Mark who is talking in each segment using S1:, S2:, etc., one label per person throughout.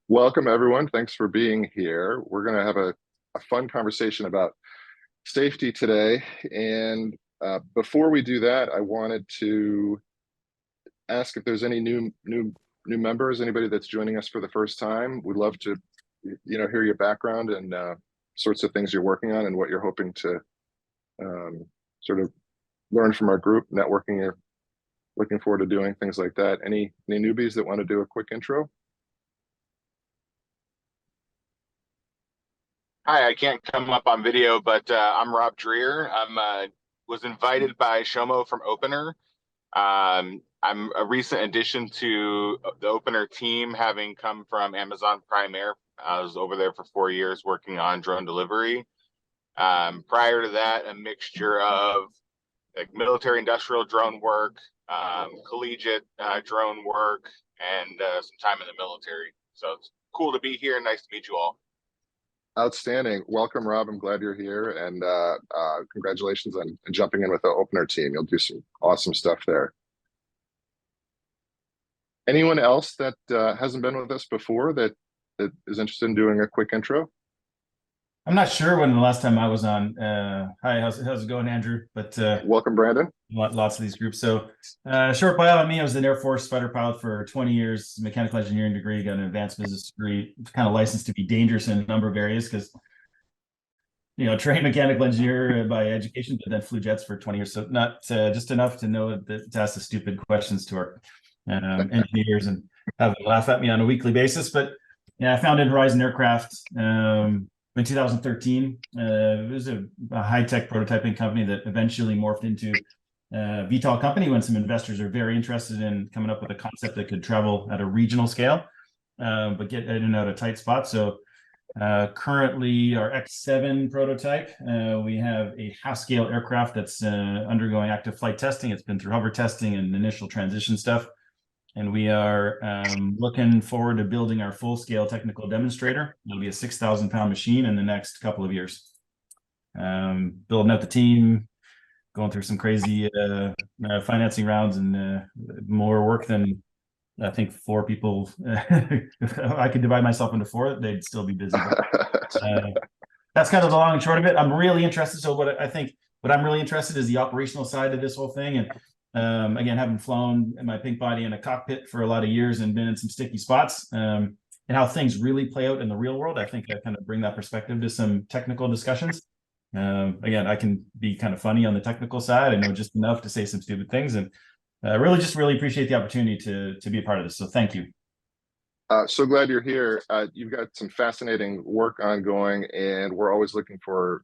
S1: Welcome, everyone. Thanks for being here. We're going to have a fun conversation about safety today. And before we do that, I wanted to ask if there's any new members, anybody that's joining us for the first time. We'd love to, hear your background and sorts of things you're working on and what you're hoping to sort of learn from our group, networking. You're looking forward to doing things like that. Any newbies that want to do a quick intro?
S2: Hi, I can't come up on video, but I'm Rob Dreer. I'm was invited by Shomo from Opener. I'm a recent addition to the Opener team, having come from Amazon Prime Air. I was over there for 4 years working on drone delivery. Prior to that, a mixture of like military industrial drone work, collegiate drone work, and some time in the military. So it's cool to be here and nice to meet you all.
S1: Outstanding. Welcome, Rob. I'm glad you're here, and congratulations on jumping in with the Opener team. You'll do some awesome stuff there. Anyone else that hasn't been with us before that is interested in doing a quick intro?
S3: I'm not sure when the last time I was on. Hi, how's it going, Andrew? But
S1: welcome, Brandon.
S3: Lots of these groups. So short bio on me, I was an Air Force fighter pilot for 20 years, mechanical engineering degree, got an advanced business degree, kind of licensed to be dangerous in a number of areas because, trained mechanical engineer by education, but then flew jets for 20 years. So not just enough to know to ask the stupid questions to our engineers and have them laugh at me on a weekly basis. But yeah, I founded Horizon Aircraft in 2013. It was a high-tech prototyping company that eventually morphed into a VTOL company when some investors are very interested in coming up with a concept that could travel at a regional scale, but get in and out of tight spots. So currently our X7 prototype, we have a half-scale aircraft that's undergoing active flight testing. It's been through hover testing and initial transition stuff. And we are looking forward to building our full-scale technical demonstrator. It'll be a 6,000-pound machine in the next couple of years. Building out the team, going through some crazy financing rounds, and more work than I think 4 people. If I could divide myself into 4, they'd still be busy. That's kind of the long and short of it. I'm really interested. So what I'm really interested is the operational side of this whole thing. And again, having flown in my pink body in a cockpit for a lot of years and been in some sticky spots, and how things really play out in the real world, I think I kind of bring that perspective to some technical discussions. Again, I can be kind of funny on the technical side. I know just enough to say some stupid things, and really appreciate the opportunity to be a part of this. So thank you.
S1: So glad you're here. You've got some fascinating work ongoing, and we're always looking for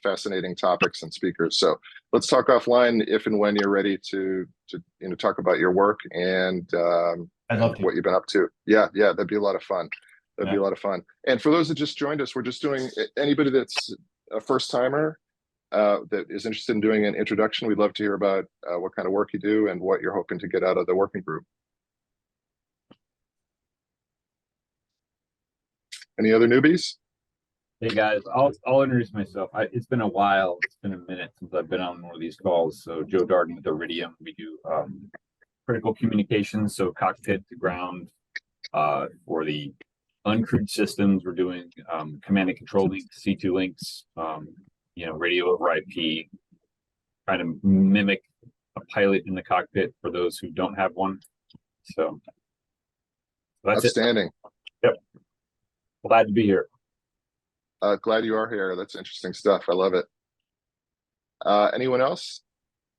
S1: fascinating topics and speakers. So let's talk offline if and when you're ready to talk about your work and what you've been up to. Yeah, that'd be a lot of fun. That'd be a lot of fun. And for those that just joined us, we're just doing anybody that's a first timer that is interested in doing an introduction. We'd love to hear about what kind of work you do and what you're hoping to get out of the working group. Any other newbies?
S4: Hey guys, I'll introduce myself. It's been a while. It's been a minute since I've been on one of these calls. So Joe Darden with Iridium. We do critical communications, so cockpit to ground. For the uncrewed systems, we're doing command and control links, C2 links, radio over IP, trying to mimic a pilot in the cockpit for those who don't have one. So that's
S1: outstanding.
S4: Yep. Glad to be here.
S1: Glad you are here. That's interesting stuff. I love it. Anyone else?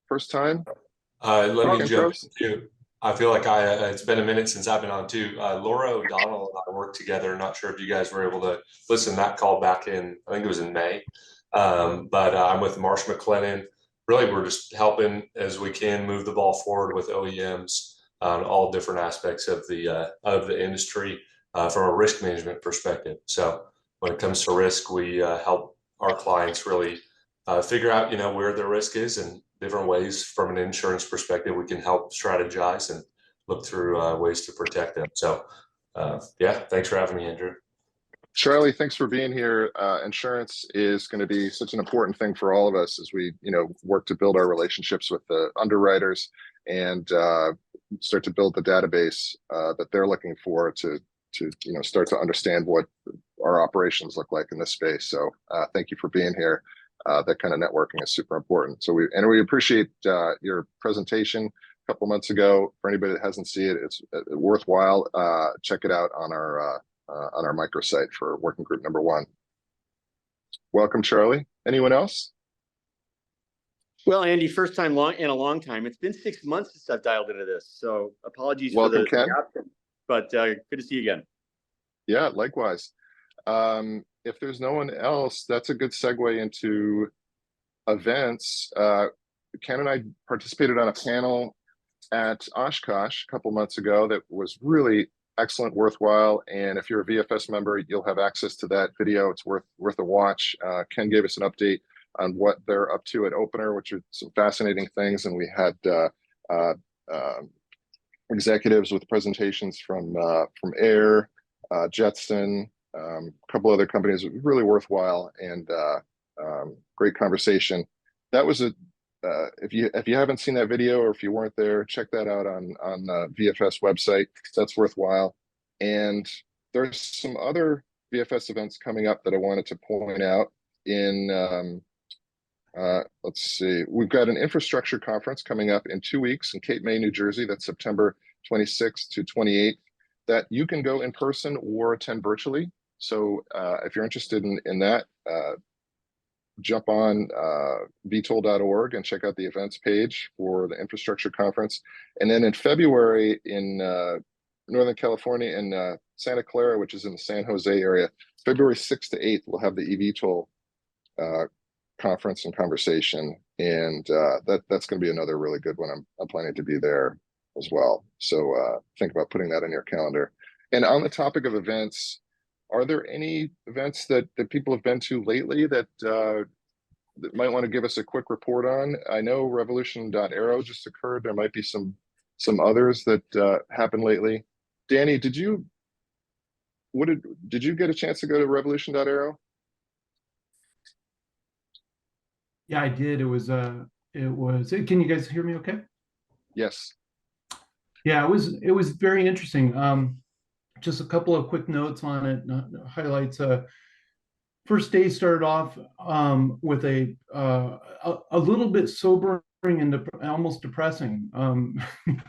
S1: First time?
S5: Let me jump too. I feel like it's been a minute since I've been on too. Laura O'Donnell and I worked together. Not sure if you guys were able to listen to that call back in, I think it was in May. But I'm with Marsh McLennan. Really, we're just helping as we can move the ball forward with OEMs on all different aspects of the industry from a risk management perspective. So when it comes to risk, we help our clients really figure out, where their risk is and different ways from an insurance perspective. We can help strategize and look through ways to protect them. So yeah, thanks for having me, Andrew.
S1: Charlie, thanks for being here. Insurance is going to be such an important thing for all of us as we, work to build our relationships with the underwriters and start to build the database that they're looking for to to start to understand what our operations look like in this space. So thank you for being here. That kind of networking is super important. So we appreciate your presentation a couple months ago. For anybody that hasn't seen it, it's worthwhile. Check it out on our microsite for working group number 1. Welcome, Charlie. Anyone else?
S6: Well, Andy, first time in a long time. It's been 6 months since I've dialed into this, so apologies
S1: Welcome,
S6: for the
S1: Ken.
S6: absence, but good to see you again.
S1: Yeah, likewise. If there's no one else, that's a good segue into events. Ken and I participated on a panel at Oshkosh a couple months ago that was really excellent, worthwhile. And if you're a VFS member, you'll have access to that video. It's worth a watch. Ken gave us an update on what they're up to at Opener, which are some fascinating things. And we had executives with presentations from Air, Jetson, a couple other companies. Really worthwhile and great conversation. That was if you haven't seen that video, or if you weren't there, check that out on VFS website. That's worthwhile. And there's some other VFS events coming up that I wanted to point out. In let's see, we've got an infrastructure conference coming up in 2 weeks in Cape May, New Jersey. That's September 26th to 28th. That you can go in person or attend virtually. So if you're interested in that, jump on VTOL.org and check out the events page for the infrastructure conference. And then in February in Northern California in Santa Clara, which is in the San Jose area, February 6th to 8th, we'll have the eVTOL conference and conversation. And that's going to be another really good one. I'm planning to be there as well. So think about putting that in your calendar. And on the topic of events, are there any events that people have been to lately that might want to give us a quick report on? I know Revolution.Aero just occurred. There might be some others that happened lately. Danny, did you get a chance to go to Revolution.Aero?
S7: Yeah, I did. It was can you guys hear me okay?
S1: Yes.
S7: Yeah, it was very interesting. Just a couple of quick notes on it, highlights. First day started off with a little bit sobering and almost depressing.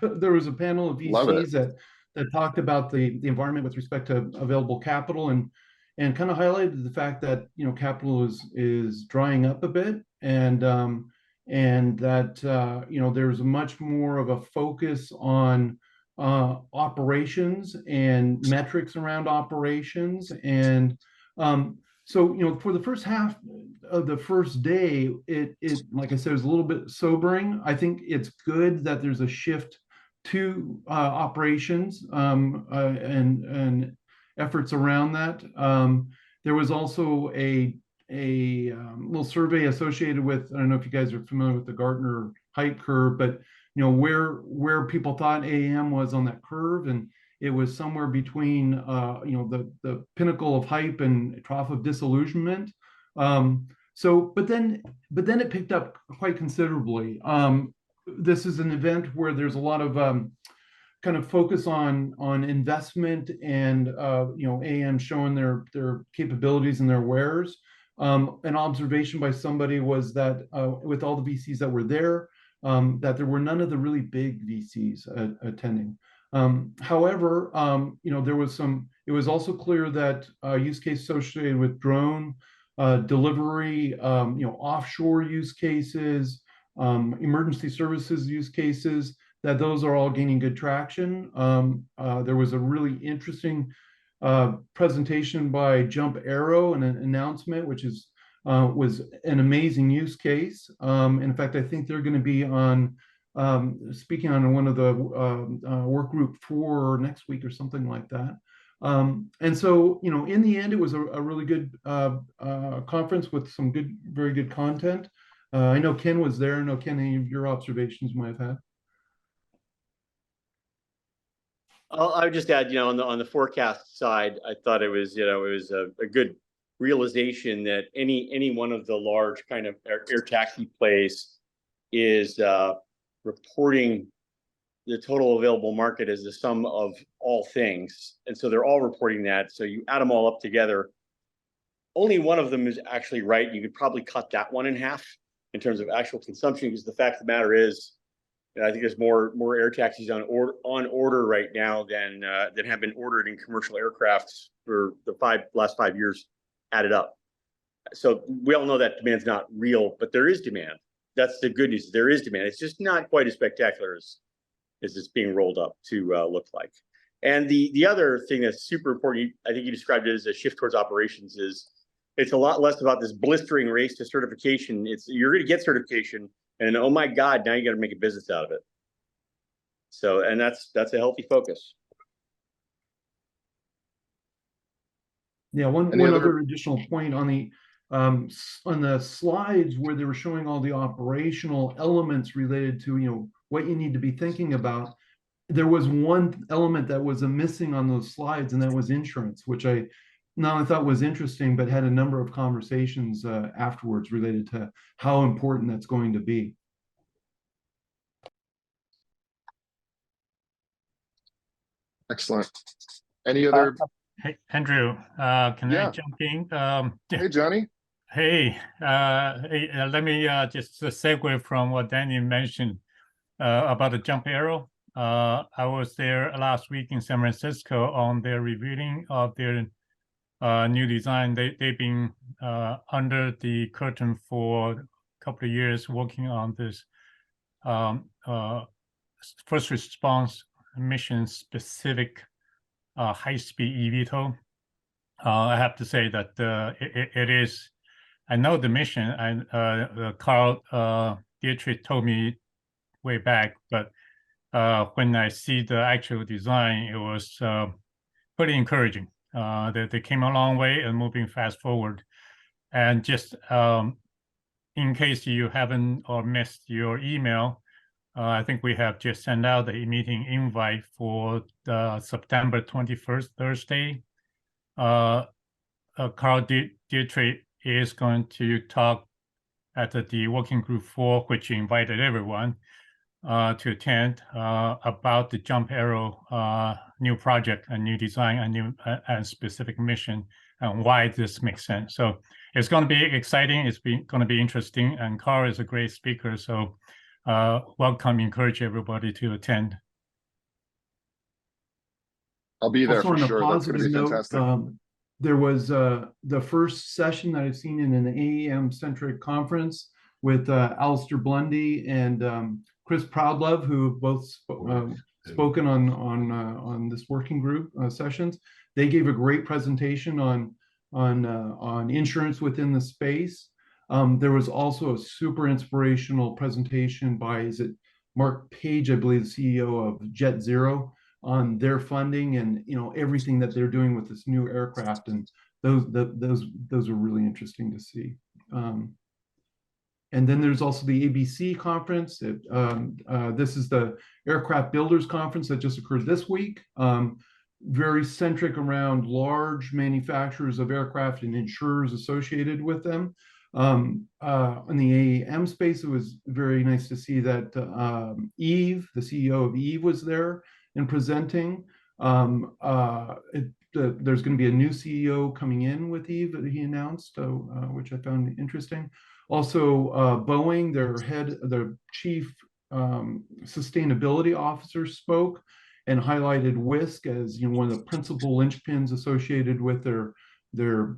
S7: There was a panel of VCs that talked about the environment with respect to available capital and kind of highlighted the fact that capital is drying up a bit, and that there's much more of a focus on operations and metrics around operations. And so for the first half of the first day, it like I said, was a little bit sobering. I think it's good that there's a shift to operations and efforts around that. There was also a little survey associated with, I don't know if you guys are familiar with the Gartner height curve, but where people thought AAM was on that curve, and it was somewhere between the pinnacle of hype and trough of disillusionment. But then it picked up quite considerably. This is an event where there's a lot of kind of focus on investment and AAM showing their capabilities and their wares. An observation by somebody was that with all the VCs that were there, that there were none of the really big VCs attending. However, there was it was also clear that use case associated with drone delivery, offshore use cases, emergency services use cases, that those are all gaining good traction. There was a really interesting presentation by Jump Aero and an announcement, which was an amazing use case. In fact, I think they're going to be on speaking on one of the work group for next week or something like that. And so, in the end, it was a really good conference with some very good content. I know Ken was there. I know, Ken, any of your observations you might have had?
S6: I would just add, on the forecast side, I thought it was a good realization that any one of the large kind of air taxi plays is reporting, the total available market is the sum of all things. And so they're all reporting that. So you add them all up together. Only one of them is actually right. You could probably cut that one in half in terms of actual consumption, because the fact of the matter is, I think there's more air taxis on order right now than have been ordered in commercial aircrafts for the last 5 years added up. So we all know that demand's not real, but there is demand. That's the good news. There is demand. It's just not quite as spectacular as it's being rolled up to look like. And the other thing that's super important, I think you described it as a shift towards operations, is it's a lot less about this blistering race to certification. You're going to get certification, and oh my God, now you got to make a business out of it. So, and that's a healthy focus.
S7: Yeah, one other additional point on the slides where they were showing all the operational elements related to, what you need to be thinking about. There was one element that was missing on those slides, and that was insurance, which I not only thought was interesting, but had a number of conversations afterwards related to how important that's going to be.
S1: Excellent. Any other?
S8: Hey, Andrew, can I jump in?
S1: Hey, Johnny.
S8: Hey, let me just segue from what Danny mentioned about the jump arrow. I was there last week in San Francisco on their revealing of their new design. They've been under the curtain for a couple of years working on this first response mission specific high-speed eVTOL. I have to say that it is. I know the mission, and Carl Dietrich told me way back, but when I see the actual design, it was pretty encouraging. They came a long way and moving fast forward. And just in case you haven't or missed your email, I think we have just sent out a meeting invite for the September 21st, Thursday. Carl Dietrich is going to talk at the Working Group 4, which invited everyone to attend, about the Jump Arrow new project, a new design, a new and specific mission, and why this makes sense. So it's going to be exciting. It's going to be interesting, and Carl is a great speaker. So welcome, encourage everybody to attend.
S1: I'll be there
S7: Also,
S1: for
S7: on a
S1: sure. That's going to be fantastic.
S7: There was the first session that I've seen in an AEM-centric conference with Alistair Blundy and Chris Proudlove, who have both spoken on this working group sessions. They gave a great presentation on insurance within the space. There was also a super inspirational presentation by, Mark Page, I believe, the CEO of Jet Zero, on their funding and everything that they're doing with this new aircraft, and those are really interesting to see. And then there's also the ABC conference. This is the Aircraft Builders Conference that just occurred this week. Very centric around large manufacturers of aircraft and insurers associated with them. In the AEM space, it was very nice to see that Eve, the CEO of Eve, was there and presenting. There's going to be a new CEO coming in with Eve that he announced, which I found interesting. Also, Boeing, their chief sustainability officer, spoke and highlighted WISC as one of the principal linchpins associated with their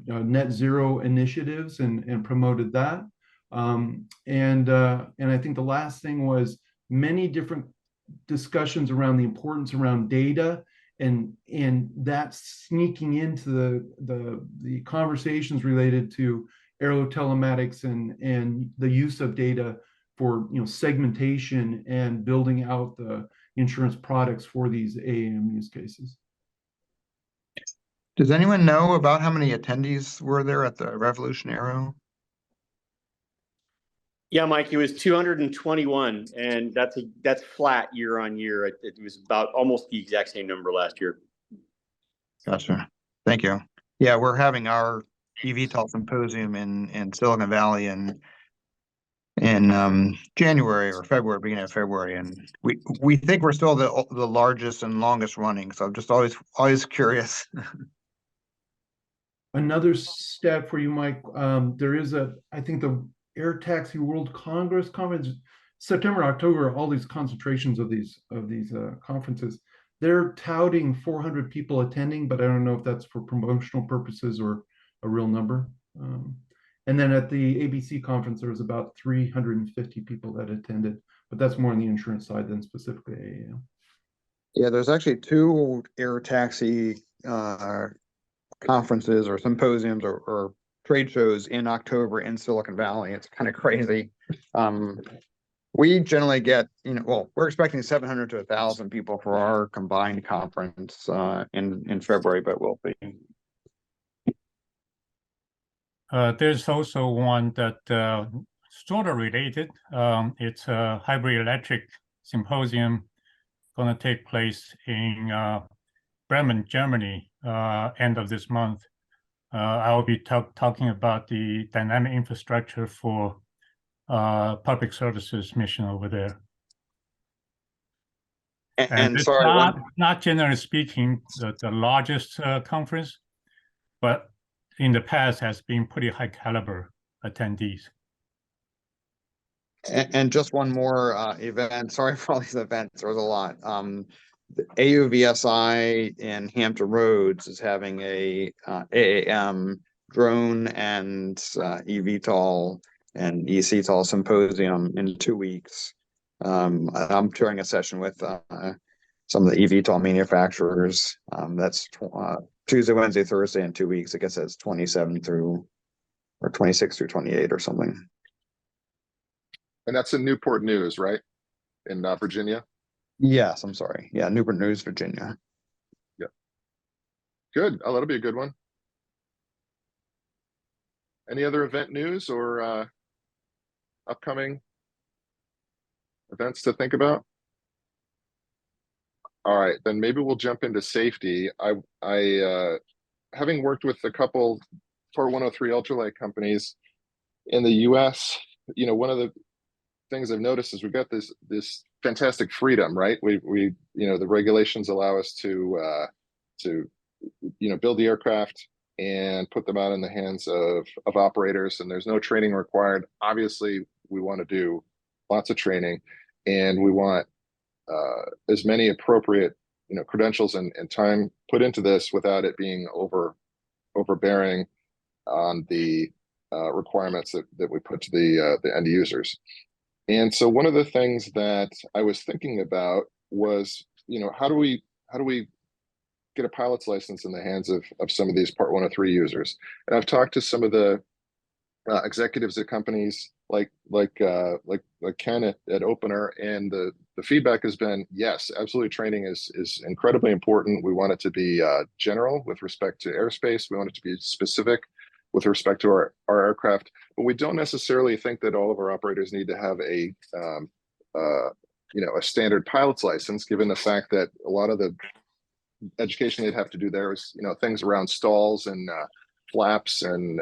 S7: net zero initiatives and promoted that. And I think the last thing was many different discussions around the importance around data and that sneaking into the conversations related to aerotelematics and the use of data for segmentation and building out the insurance products for these AAM use cases.
S9: Does anyone know about how many attendees were there at the Revolution Aero?
S6: Yeah, Mike, it was 221, and that's flat year on year. It was about almost the exact same number last year.
S9: Gotcha. Thank you. Yeah, we're having our eVTOL symposium in Silicon Valley, and in January or February, beginning of February, and we think we're still the largest and longest running. So I'm just always curious.
S7: Another stat for you, Mike. There is I think the Air Taxi World Congress conference, September, October, all these concentrations of these conferences. They're touting 400 people attending, but I don't know if that's for promotional purposes or a real number. And then at the ABC conference, there was about 350 people that attended, but that's more on the insurance side than specifically AAM.
S9: Yeah, there's actually 2 air taxi conferences or symposiums or trade shows in October in Silicon Valley. It's kind of crazy. We generally get, we're expecting 700 to 1,000 people for our combined conference in February, but we'll see.
S8: There's also one that sort of related. It's a hybrid electric symposium going to take place in Bremen, Germany, end of this month. I will be talking about the dynamic infrastructure for public services mission over there. And it's
S9: sorry,
S8: not generally speaking the largest conference, but in the past has been pretty high caliber attendees.
S9: And just one more event. Sorry for all these events. There was a lot. The AUVSI in Hampton Roads is having a AAM drone and eVTOL and eCTOL symposium in 2 weeks. I'm touring a session with some of the eVTOL manufacturers. That's Tuesday, Wednesday, Thursday in 2 weeks. I guess that's 27 through or 26 through 28 or something.
S1: And that's in Newport News, right? In Virginia?
S9: Yes, I'm sorry. Yeah, Newport News, Virginia.
S1: Yeah. Good. Oh, that'll be a good one. Any other event news or upcoming events to think about? All right, then maybe we'll jump into safety. I having worked with a couple Part 103 ultralight companies in the US, one of the things I've noticed is we've got this fantastic freedom, right? We the regulations allow us to build the aircraft and put them out in the hands of operators, and there's no training required. Obviously, we want to do lots of training, and we want as many appropriate credentials and time put into this without it being overbearing on the requirements that we put to the end users. And so one of the things that I was thinking about was, how do we get a pilot's license in the hands of some of these Part 103 users? And I've talked to some of the executives at companies like Ken at Opener, and the feedback has been, yes, absolutely, training is incredibly important. We want it to be general with respect to aerospace. We want it to be specific with respect to our aircraft, but we don't necessarily think that all of our operators need to have a standard pilot's license, given the fact that a lot of the education they'd have to do there is things around stalls and flaps and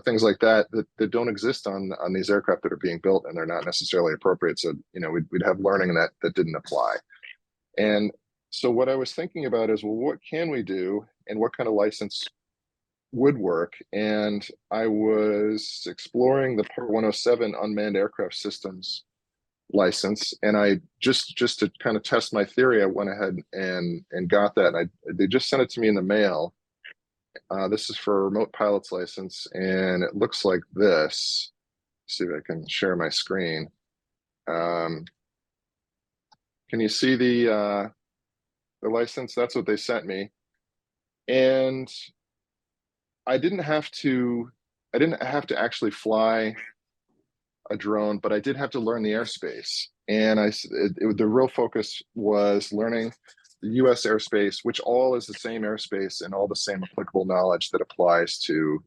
S1: things like that don't exist on these aircraft that are being built, and they're not necessarily appropriate. So we'd have learning that didn't apply. And so what I was thinking about is, well, what can we do, and what kind of license would work? And I was exploring the Part 107 unmanned aircraft systems license, and I just to kind of test my theory, I went ahead and got that, and they just sent it to me in the mail. This is for a remote pilot's license, and it looks like this. Let's see if I can share my screen. Can you see the license? That's what they sent me, and I didn't have to actually fly a drone, but I did have to learn the airspace. And the real focus was learning the US airspace, which all is the same airspace and all the same applicable knowledge that applies to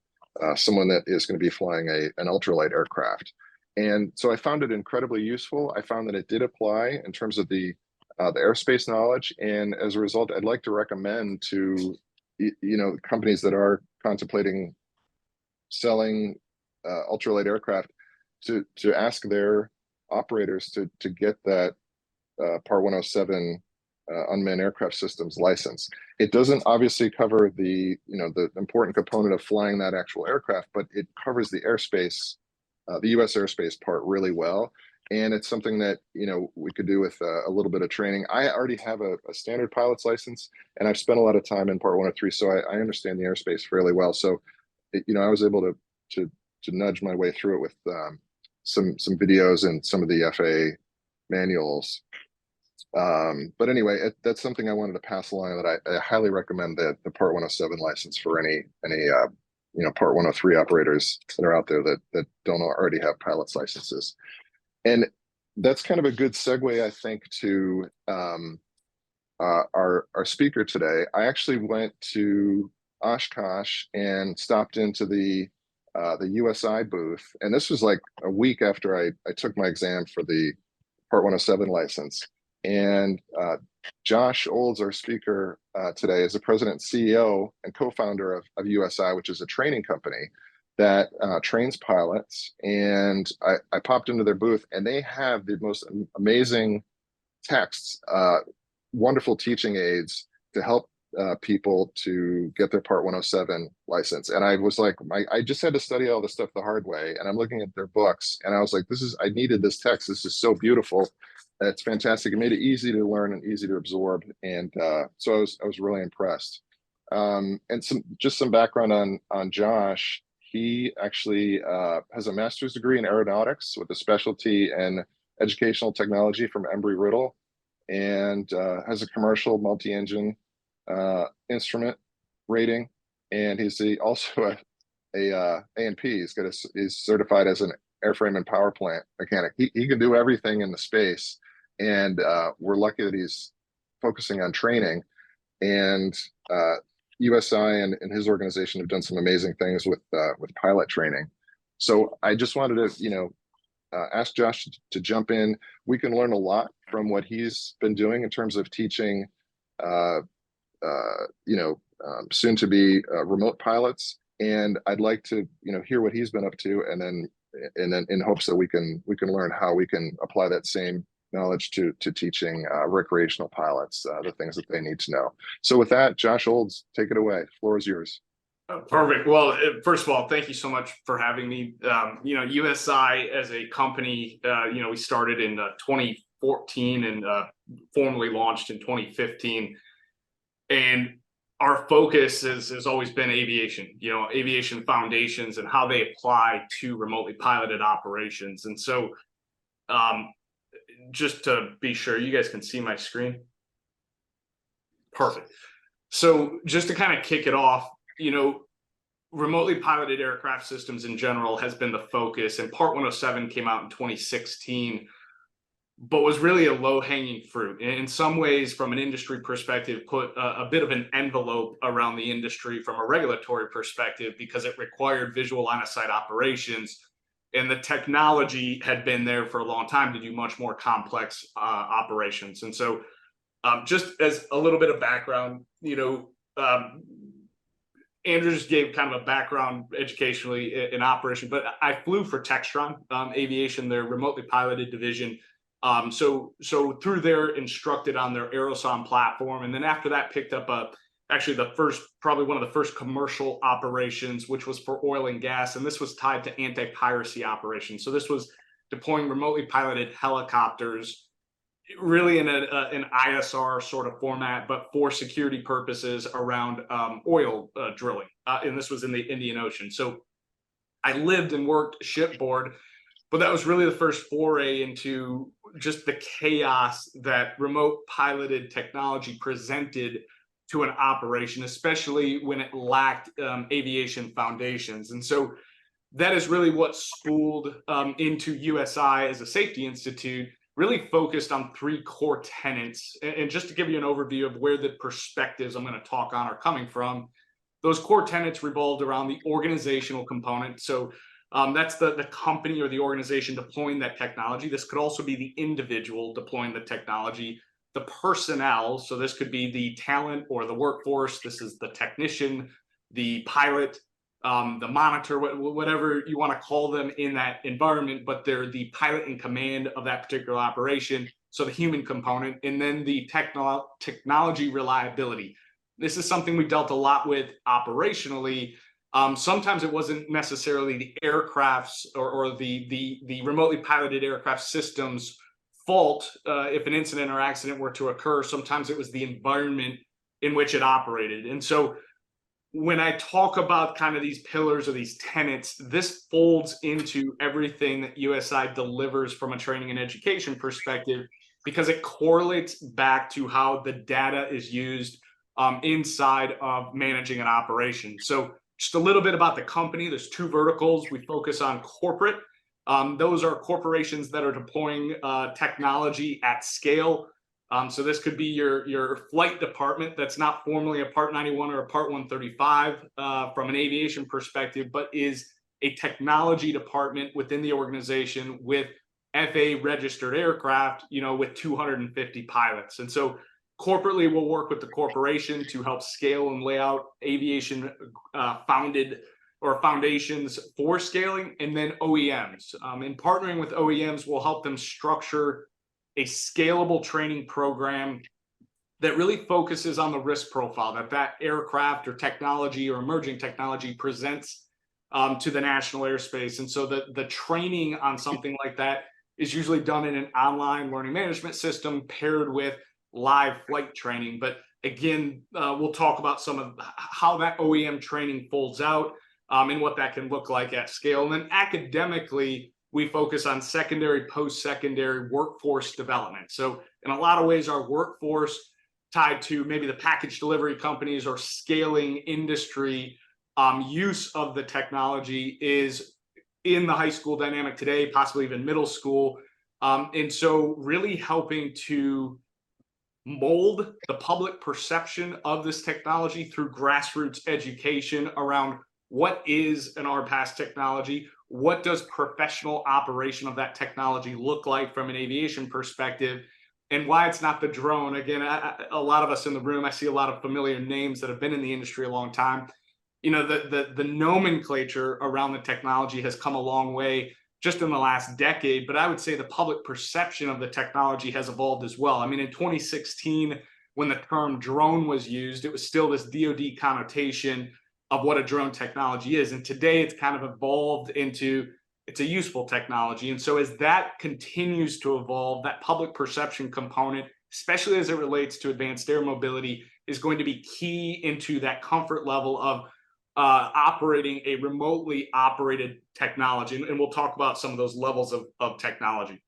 S1: someone that is going to be flying an ultralight aircraft. And so I found it incredibly useful. I found that it did apply in terms of the airspace knowledge. And as a result, I'd like to recommend to companies that are contemplating selling ultralight aircraft to ask their operators to get that Part 107 unmanned aircraft systems license. It doesn't obviously cover the the important component of flying that actual aircraft, but it covers the airspace, the U.S. airspace part really well. And it's something that we could do with a little bit of training. I already have a standard pilot's license, and I've spent a lot of time in Part 103, so I understand the airspace fairly well. So, I was able to nudge my way through it with some videos and some of the FAA manuals. But anyway, that's something I wanted to pass along, that I highly recommend the Part 107 license for any Part 103 operators that are out there that don't already have pilot's licenses. And that's kind of a good segue, I think, to our speaker today. I actually went to Oshkosh and stopped into the USI booth, and this was like a week after I took my exam for the Part 107 license. And Josh Olds, our speaker today, is the president and CEO and co-founder of USI, which is a training company that trains pilots. And I popped into their booth, and they have the most amazing texts, wonderful teaching aids to help people to get their Part 107 license. And I was like, I just had to study all this stuff the hard way. And I'm looking at their books, and I was like, I needed this text. This is so beautiful. It's fantastic. It made it easy to learn and easy to absorb. And so I was really impressed. And some background on Josh. He actually has a master's degree in aeronautics with a specialty in educational technology from Embry-Riddle, and has a commercial multi-engine instrument rating. And he's also a A&P. He's certified as an airframe and power plant mechanic. He can do everything in the space. And we're lucky that he's focusing on training. And USI and his organization have done some amazing things with pilot training. So I just wanted to, ask Josh to jump in. We can learn a lot from what he's been doing in terms of teaching, soon to be remote pilots. And I'd like to, hear what he's been up to, and then in hopes that we can learn how we can apply that same knowledge to teaching recreational pilots the things that they need to know. So with that, Josh Olds, take it away. The floor is yours.
S10: Perfect. Well, first of all, thank you so much for having me. USI as a company, we started in 2014 and formally launched in 2015. And our focus has always been aviation, aviation foundations and how they apply to remotely piloted operations. And so just to be sure, you guys can see my screen. Perfect. So just to kind of kick it off, remotely piloted aircraft systems in general has been the focus, and Part 107 came out in 2016, but was really a low-hanging fruit. In some ways, from an industry perspective, put a bit of an envelope around the industry from a regulatory perspective, because it required visual line-of-sight operations. And the technology had been there for a long time to do much more complex operations. And so just as a little bit of background, Andrew just gave kind of a background educationally in operation, but I flew for Textron Aviation, their remotely piloted division. So through there, instructed on their Aerospace platform. And then after that, picked up probably one of the first commercial operations, which was for oil and gas. And this was tied to anti-piracy operations. So this was deploying remotely piloted helicopters, really in an ISR sort of format, but for security purposes around oil drilling. And this was in the Indian Ocean. So I lived and worked shipboard, but that was really the first foray into just the chaos that remote piloted technology presented to an operation, especially when it lacked aviation foundations. And so that is really what schooled into USI as a safety institute, really focused on three core tenets. And just to give you an overview of where the perspectives I'm going to talk on are coming from, those core tenets revolved around the organizational component. So that's the company or the organization deploying that technology. This could also be the individual deploying the technology. The personnel, so this could be the talent or the workforce. This is the technician, the pilot, the monitor, whatever you want to call them in that environment, but they're the pilot in command of that particular operation. So the human component, and then the technology reliability. This is something we dealt a lot with operationally. Sometimes it wasn't necessarily the aircraft's or the remotely piloted aircraft systems fault if an incident or accident were to occur. Sometimes it was the environment in which it operated. And so when I talk about kind of these pillars or these tenets, this folds into everything that USI delivers from a training and education perspective, because it correlates back to how the data is used inside of managing an operation. So just a little bit about the company. There's two verticals. We focus on corporate. Those are corporations that are deploying technology at scale. So this could be your flight department that's not formally a Part 91 or a Part 135 from an aviation perspective, but is a technology department within the organization with FAA registered aircraft, with 250 pilots. And so corporately, we'll work with the corporation to help scale and lay out aviation foundations for scaling, and then OEMs. In partnering with OEMs, we'll help them structure a scalable training program that really focuses on the risk profile that aircraft or technology or emerging technology presents to the national airspace. And so the training on something like that is usually done in an online learning management system paired with live flight training. But again, we'll talk about some of how that OEM training folds out and what that can look like at scale. And then academically, we focus on secondary, post-secondary workforce development. So in a lot of ways, our workforce tied to maybe the package delivery companies or scaling industry use of the technology is in the high school dynamic today, possibly even middle school. And so really helping to mold the public perception of this technology through grassroots education around what is an RPAS technology, what does professional operation of that technology look like from an aviation perspective, and why it's not the drone. Again, a lot of us in the room, I see a lot of familiar names that have been in the industry a long time. The nomenclature around the technology has come a long way just in the last decade, but I would say the public perception of the technology has evolved as well. I mean, in 2016, when the term drone was used, it was still this DoD connotation of what a drone technology is. And today it's kind of evolved into, it's a useful technology. And so as that continues to evolve, that public perception component, especially as it relates to advanced air mobility, is going to be key into that comfort level of operating a remotely operated technology. And we'll talk about some of those levels of technology.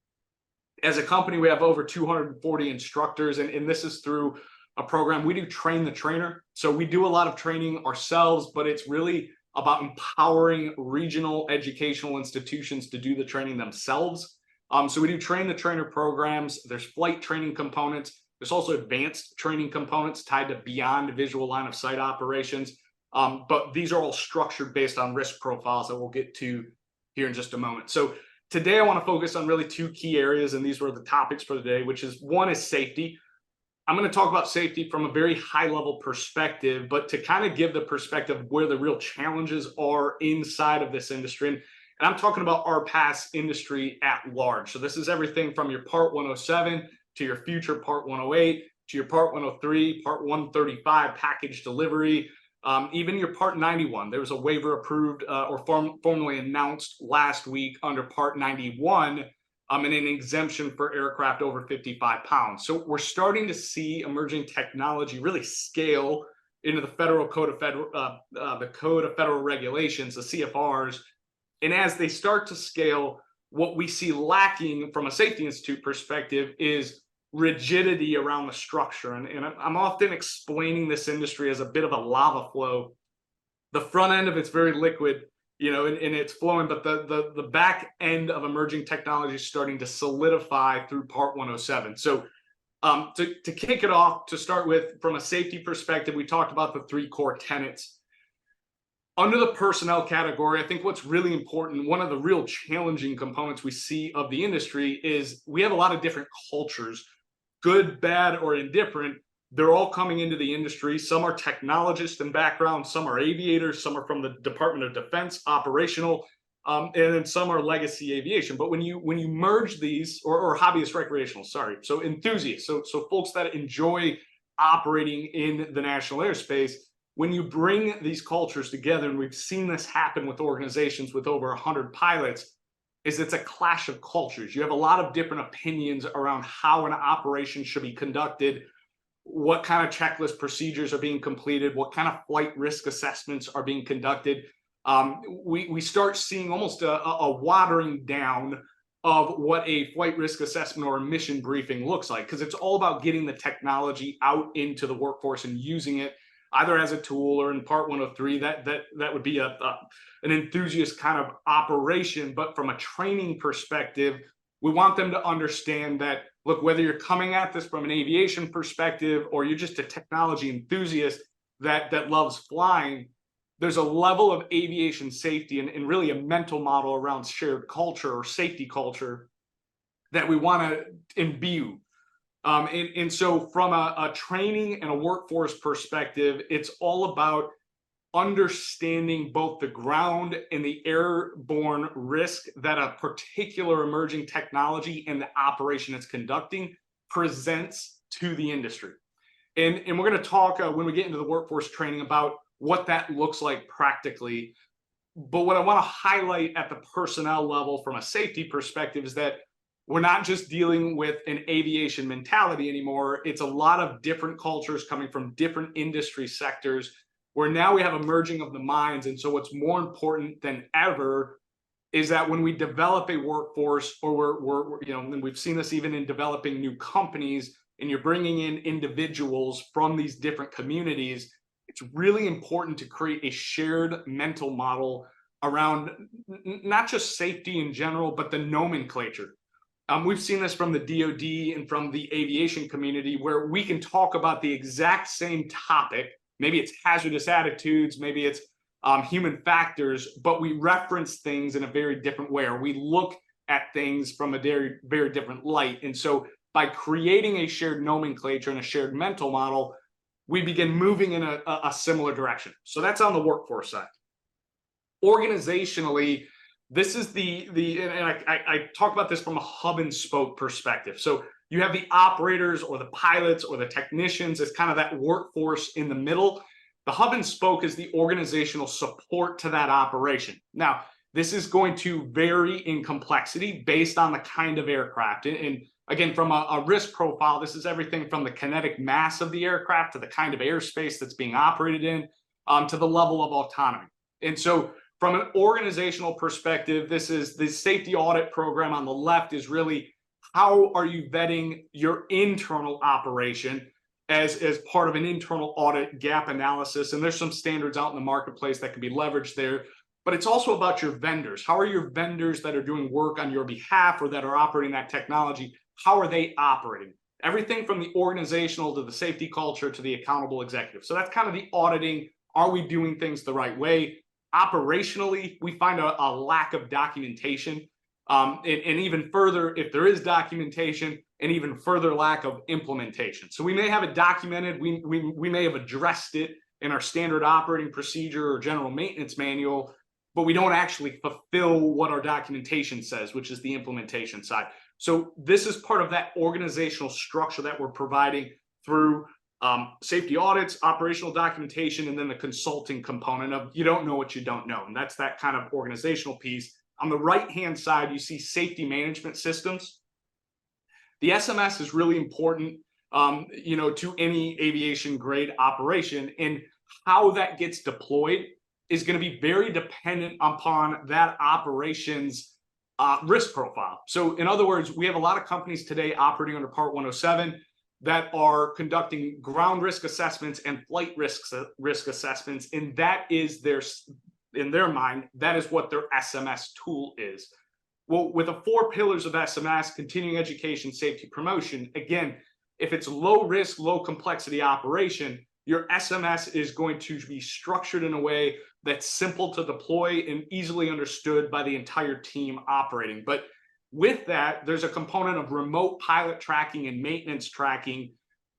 S10: As a company, we have over 240 instructors, and this is through a program. We do train the trainer. So we do a lot of training ourselves, but it's really about empowering regional educational institutions to do the training themselves. So we do train the trainer programs. There's flight training components. There's also advanced training components tied to beyond visual line of sight operations. But these are all structured based on risk profiles that we'll get to here in just a moment. So today I want to focus on really two key areas, and these were the topics for the day, which is one is safety. I'm going to talk about safety from a very high level perspective, but to kind of give the perspective of where the real challenges are inside of this industry. And I'm talking about our past industry at large. So this is everything from your Part 107 to your future Part 108 to your Part 103, Part 135 package delivery, even your Part 91. There was a waiver approved or formally announced last week under Part 91. And an exemption for aircraft over 55 pounds. So we're starting to see emerging technology really scale into the federal code of federal regulations, the CFRs. And as they start to scale, what we see lacking from a safety institute perspective is rigidity around the structure. And I'm often explaining this industry as a bit of a lava flow. The front end of it's very liquid, and it's flowing, but the back end of emerging technology is starting to solidify through Part 107. So to kick it off, to start with, from a safety perspective, we talked about the three core tenets. Under the personnel category, I think what's really important, one of the real challenging components we see of the industry is we have a lot of different cultures, good, bad, or indifferent, They're all coming into the industry. Some are technologists in background, some are aviators, some are from the Department of Defense, operational, and then some are legacy aviation. But when you merge these, or hobbyist recreational, sorry, so enthusiasts, so folks that enjoy operating in the national airspace, when you bring these cultures together, and we've seen this happen with organizations with over 100 pilots, is it's a clash of cultures. You have a lot of different opinions around how an operation should be conducted, what kind of checklist procedures are being completed, what kind of flight risk assessments are being conducted. We start seeing almost a watering down of what a flight risk assessment or a mission briefing looks like, because it's all about getting the technology out into the workforce and using it either as a tool or in Part 103. That would be an enthusiast kind of operation. But from a training perspective, we want them to understand that, look, whether you're coming at this from an aviation perspective or you're just a technology enthusiast that loves flying, there's a level of aviation safety and really a mental model around shared culture or safety culture that we want to imbue. And so from a training and a workforce perspective, it's all about understanding both the ground and the airborne risk that a particular emerging technology and the operation it's conducting presents to the industry. And we're going to talk when we get into the workforce training about what that looks like practically. But what I want to highlight at the personnel level from a safety perspective is that we're not just dealing with an aviation mentality anymore. It's a lot of different cultures coming from different industry sectors, where now we have a merging of the minds. And so what's more important than ever is that when we develop a workforce, or we're and we've seen this even in developing new companies, and you're bringing in individuals from these different communities, it's really important to create a shared mental model around not just safety in general, but the nomenclature. We've seen this from the DoD and from the aviation community, where we can talk about the exact same topic. Maybe it's hazardous attitudes, maybe it's human factors, but we reference things in a very different way, or we look at things from a very, very different light. And so by creating a shared nomenclature and a shared mental model, we begin moving in a similar direction. So that's on the workforce side. Organizationally, this is and I talk about this from a hub and spoke perspective. So you have the operators or the pilots or the technicians as kind of that workforce in the middle. The hub and spoke is the organizational support to that operation. Now, this is going to vary in complexity based on the kind of aircraft. And again, from a risk profile, this is everything from the kinetic mass of the aircraft to the kind of airspace that's being operated in, to the level of autonomy. And so from an organizational perspective, this is the safety audit program on the left is really how are you vetting your internal operation as part of an internal audit gap analysis. And there's some standards out in the marketplace that can be leveraged there. But it's also about your vendors. How are your vendors that are doing work on your behalf or that are operating that technology, how are they operating? Everything from the organizational to the safety culture to the accountable executive. So that's kind of the auditing. Are we doing things the right way? Operationally, we find a lack of documentation. And even further, if there is documentation, an even further lack of implementation. So we may have it documented, we may have addressed it in our standard operating procedure or general maintenance manual, but we don't actually fulfill what our documentation says, which is the implementation side. So this is part of that organizational structure that we're providing through safety audits, operational documentation, and then the consulting component of you don't know what you don't know. And that's that kind of organizational piece. On the right-hand side, you see safety management systems. The SMS is really important, to any aviation grade operation, and how that gets deployed is going to be very dependent upon that operation's risk profile. So in other words, we have a lot of companies today operating under Part 107 that are conducting ground risk assessments and flight risk assessments, and that is in their mind, that is what their SMS tool is. Well, with the 4 pillars of SMS, continuing education, safety, promotion, again, if it's low risk, low complexity operation, your SMS is going to be structured in a way that's simple to deploy and easily understood by the entire team operating. But with that, there's a component of remote pilot tracking and maintenance tracking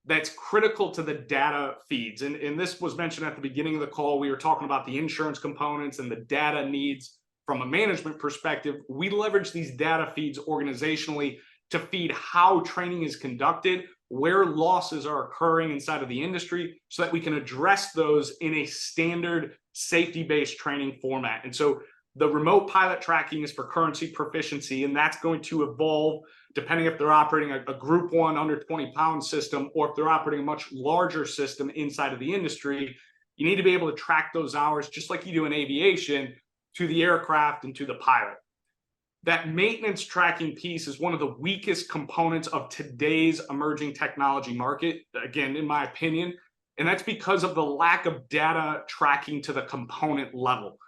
S10: that's critical to the data feeds. And this was mentioned at the beginning of the call. We were talking about the insurance components and the data needs from a management perspective. We leverage these data feeds organizationally to feed how training is conducted, where losses are occurring inside of the industry, so that we can address those in a standard safety-based training format. And so the remote pilot tracking is for currency proficiency, and that's going to evolve depending if they're operating a group 1 under 20-pound system, or if they're operating a much larger system inside of the industry. You need to be able to track those hours, just like you do in aviation, to the aircraft and to the pilot. That maintenance tracking piece is one of the weakest components of today's emerging technology market, again, in my opinion, and that's because of the lack of data tracking to the component level.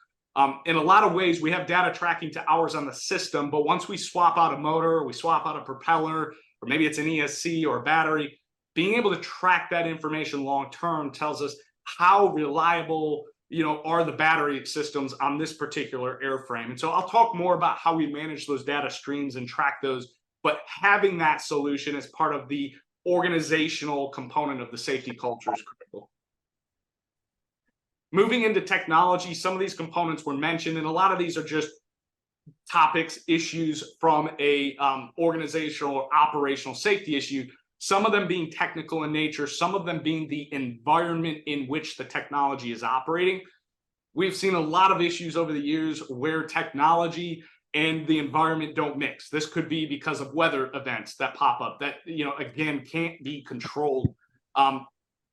S10: In a lot of ways, we have data tracking to hours on the system, but once we swap out a motor, or we swap out a propeller, or maybe it's an ESC or a battery, being able to track that information long-term tells us how reliable, are the battery systems on this particular airframe. And so I'll talk more about how we manage those data streams and track those, but having that solution as part of the organizational component of the safety culture is critical. Moving into technology, some of these components were mentioned, and a lot of these are just topics, issues from a organizational or operational safety issue, some of them being technical in nature, some of them being the environment in which the technology is operating. We've seen a lot of issues over the years where technology and the environment don't mix. This could be because of weather events that pop up that, again, can't be controlled.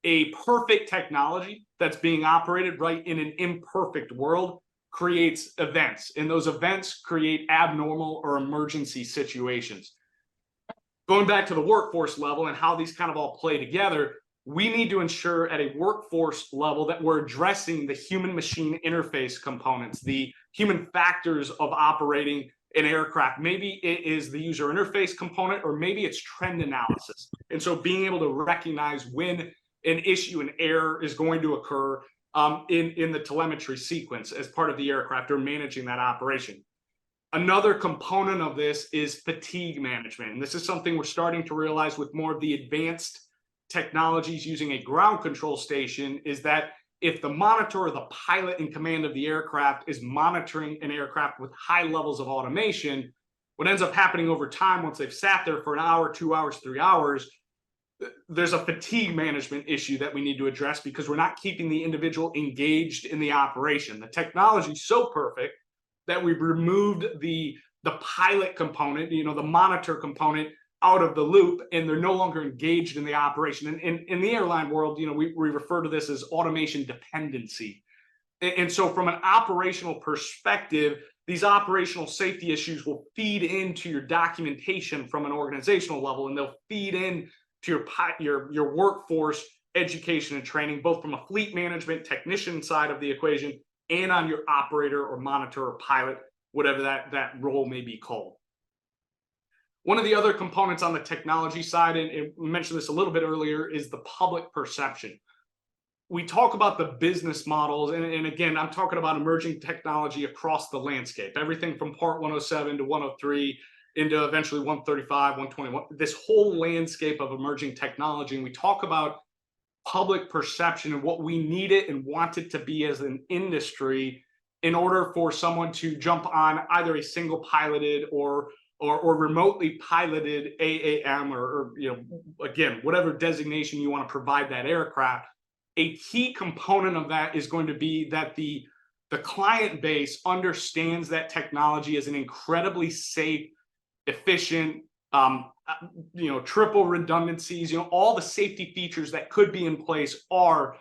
S10: A perfect technology that's being operated right in an imperfect world creates events, and those events create abnormal or emergency situations. Going back to the workforce level and how these kind of all play together, we need to ensure at a workforce level that we're addressing the human-machine interface components, the human factors of operating an aircraft. Maybe it is the user interface component, or maybe it's trend analysis. And so being able to recognize when an issue, an error is going to occur in the telemetry sequence as part of the aircraft, or managing that operation. Another component of this is fatigue management. And this is something we're starting to realize with more of the advanced technologies using a ground control station, is that if the monitor or the pilot in command of the aircraft is monitoring an aircraft with high levels of automation, what ends up happening over time, once they've sat there for an hour, 2 hours, 3 hours, there's a fatigue management issue that we need to address, because we're not keeping the individual engaged in the operation. The technology is so perfect that we've removed the pilot component, the monitor component, out of the loop, and they're no longer engaged in the operation. And in the airline world, we refer to this as automation dependency. And so from an operational perspective, these operational safety issues will feed into your documentation from an organizational level, and they'll feed in to your workforce education and training, both from a fleet management technician side of the equation and on your operator or monitor or pilot, whatever that role may be called. One of the other components on the technology side, and we mentioned this a little bit earlier, is the public perception. We talk about the business models, and again, I'm talking about emerging technology across the landscape, everything from Part 107 to 103, into eventually 135, 121, this whole landscape of emerging technology. And we talk about public perception and what we need it and want it to be as an industry in order for someone to jump on either a single piloted or remotely piloted AAM, or again, whatever designation you want to provide that aircraft. A key component of that is going to be that the client base understands that technology is an incredibly safe, efficient, triple redundancies, all the safety features that could be in place are,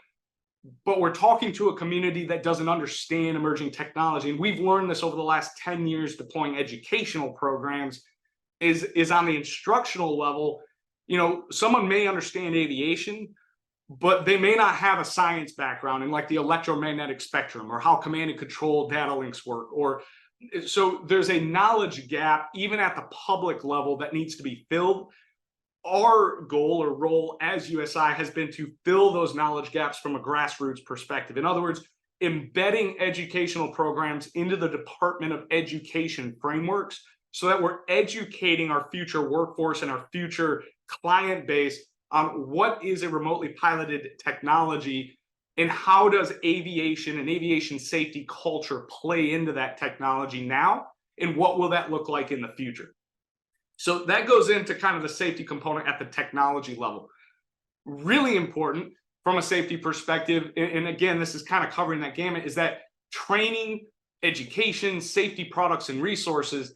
S10: but we're talking to a community that doesn't understand emerging technology. And we've learned this over the last 10 years deploying educational programs, is on the instructional level. Someone may understand aviation, but they may not have a science background in like the electromagnetic spectrum, or how command and control data links work, so there's a knowledge gap even at the public level that needs to be filled. Our goal or role as USI has been to fill those knowledge gaps from a grassroots perspective. In other words, embedding educational programs into the Department of Education frameworks, so that we're educating our future workforce and our future client base on what is a remotely piloted technology and how does aviation and aviation safety culture play into that technology now, and what will that look like in the future? So that goes into kind of the safety component at the technology level. Really important from a safety perspective, and again, this is kind of covering that gamut, is that training, education, safety products, and resources,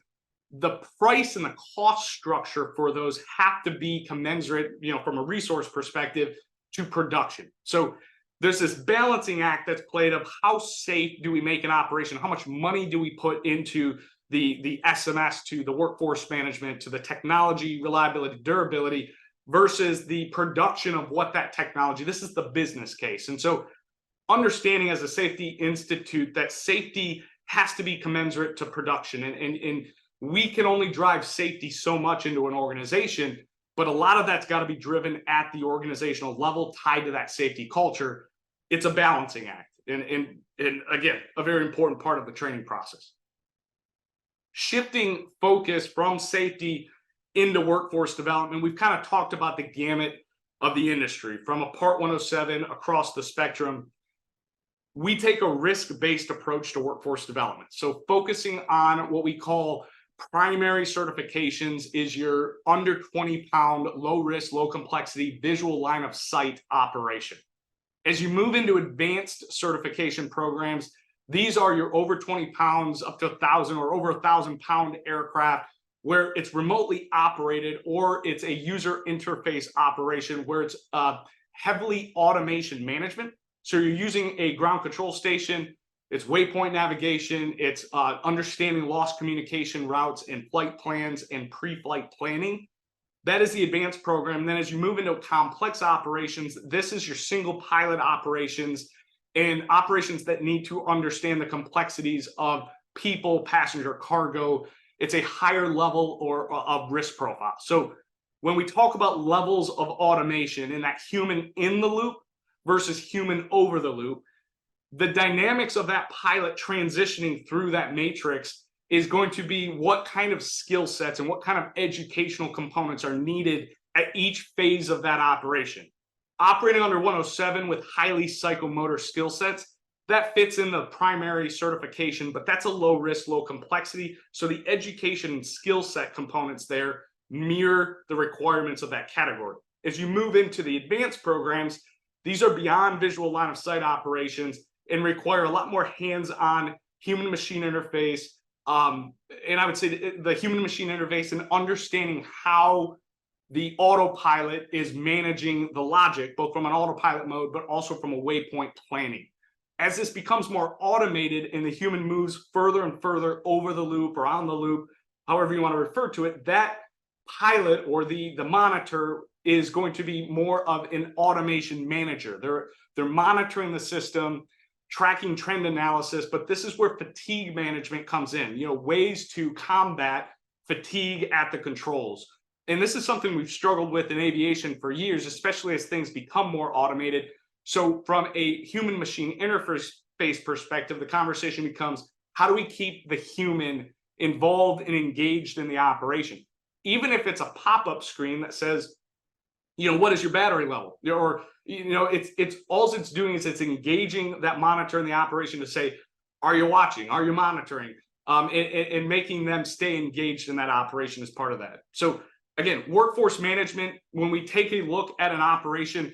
S10: the price and the cost structure for those have to be commensurate, from a resource perspective to production. So there's this balancing act that's played of how safe do we make an operation? How much money do we put into the SMS, to the workforce management, to the technology, reliability, durability, versus the production of what that technology, this is the business case. And so understanding as a safety institute that safety has to be commensurate to production. And we can only drive safety so much into an organization, but a lot of that's got to be driven at the organizational level, tied to that safety culture. It's a balancing act. And again, a very important part of the training process. Shifting focus from safety into workforce development, we've kind of talked about the gamut of the industry from a Part 107 across the spectrum. We take a risk-based approach to workforce development. So focusing on what we call primary certifications is your under 20-pound, low risk, low complexity, visual line of sight operation. As you move into advanced certification programs, these are your over 20 pounds up to 1,000 or over 1,000-pound aircraft where it's remotely operated, or it's a user interface operation where it's heavily automation management. So you're using a ground control station, it's waypoint navigation, it's understanding lost communication routes and flight plans and pre-flight planning. That is the advanced program. And then as you move into complex operations, this is your single pilot operations and operations that need to understand the complexities of people, passenger, cargo. It's a higher level or of risk profile. So when we talk about levels of automation and that human in the loop versus human over the loop, the dynamics of that pilot transitioning through that matrix is going to be what kind of skill sets and what kind of educational components are needed at each phase of that operation. Operating under 107 with highly psychomotor skill sets, that fits in the primary certification, but that's a low risk, low complexity. So the education and skill set components there mirror the requirements of that category. As you move into the advanced programs, these are beyond visual line of sight operations and require a lot more hands-on human machine interface. And I would say the human machine interface and understanding how the autopilot is managing the logic, both from an autopilot mode, but also from a waypoint planning. As this becomes more automated and the human moves further and further over the loop or on the loop, however you want to refer to it, that pilot or the monitor is going to be more of an automation manager. They're monitoring the system, tracking trend analysis, but this is where fatigue management comes in, ways to combat fatigue at the controls. And this is something we've struggled with in aviation for years, especially as things become more automated. So from a human machine interface perspective, the conversation becomes, how do we keep the human involved and engaged in the operation? Even if it's a pop-up screen that says, what is your battery level? Or, it's all it's doing is it's engaging that monitor in the operation to say, are you watching? Are you monitoring? And making them stay engaged in that operation as part of that. So again, workforce management, when we take a look at an operation,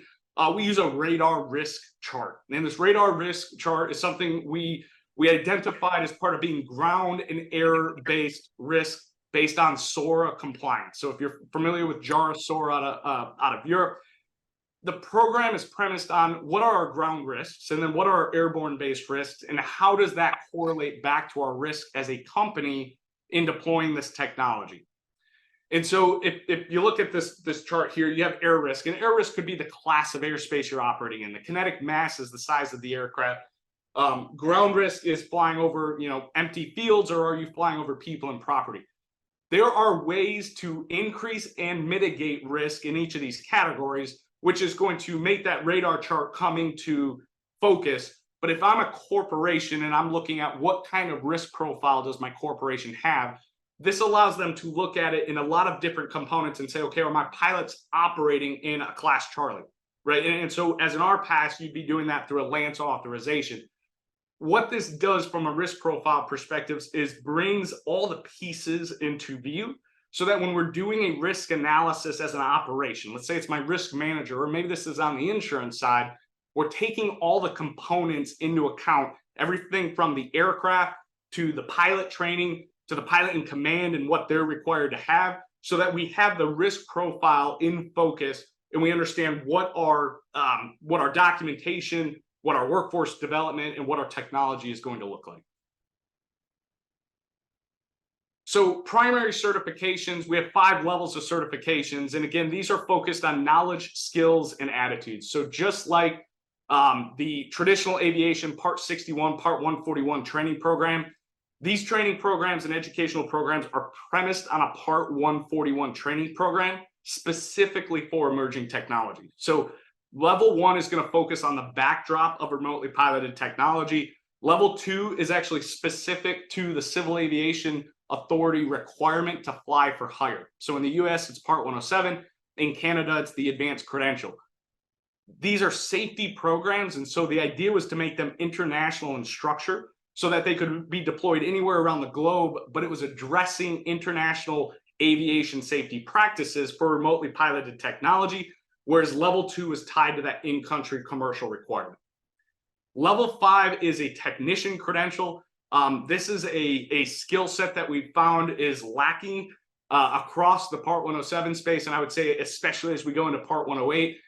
S10: we use a radar risk chart. And this radar risk chart is something we identified as part of being ground and air-based risk based on SORA compliance. So if you're familiar with JARA SORA out of Europe, the program is premised on what are our ground risks and then what are our airborne-based risks and how does that correlate back to our risk as a company in deploying this technology. And so if you look at this chart here, you have air risk, and air risk could be the class of airspace you're operating in. The kinetic mass is the size of the aircraft. Ground risk is flying over, empty fields, or are you flying over people and property? There are ways to increase and mitigate risk in each of these categories, which is going to make that radar chart come into focus. But if I'm a corporation and I'm looking at what kind of risk profile does my corporation have, this allows them to look at it in a lot of different components and say, okay, are my pilots operating in a class Charlie, right? And so as an RPAS, you'd be doing that through a Lance authorization. What this does from a risk profile perspective is brings all the pieces into view so that when we're doing a risk analysis as an operation, let's say it's my risk manager, or maybe this is on the insurance side, we're taking all the components into account, everything from the aircraft to the pilot training, to the pilot in command and what they're required to have, so that we have the risk profile in focus and we understand what our documentation, what our workforce development, and what our technology is going to look like. So primary certifications, we have 5 levels of certifications. And again, these are focused on knowledge, skills, and attitudes. So just like the traditional aviation Part 61, Part 141 training program, these training programs and educational programs are premised on a Part 141 training program specifically for emerging technology. So level 1 is going to focus on the backdrop of remotely piloted technology. Level 2 is actually specific to the Civil Aviation Authority requirement to fly for hire. So in the US, it's Part 107. In Canada, it's the advanced credential. These are safety programs, and so the idea was to make them international in structure so that they could be deployed anywhere around the globe, but it was addressing international aviation safety practices for remotely piloted technology, whereas level 2 is tied to that in-country commercial requirement. Level 5 is a technician credential. This is a skill set that we found is lacking across the Part 107 space, and I would say especially as we go into Part 108.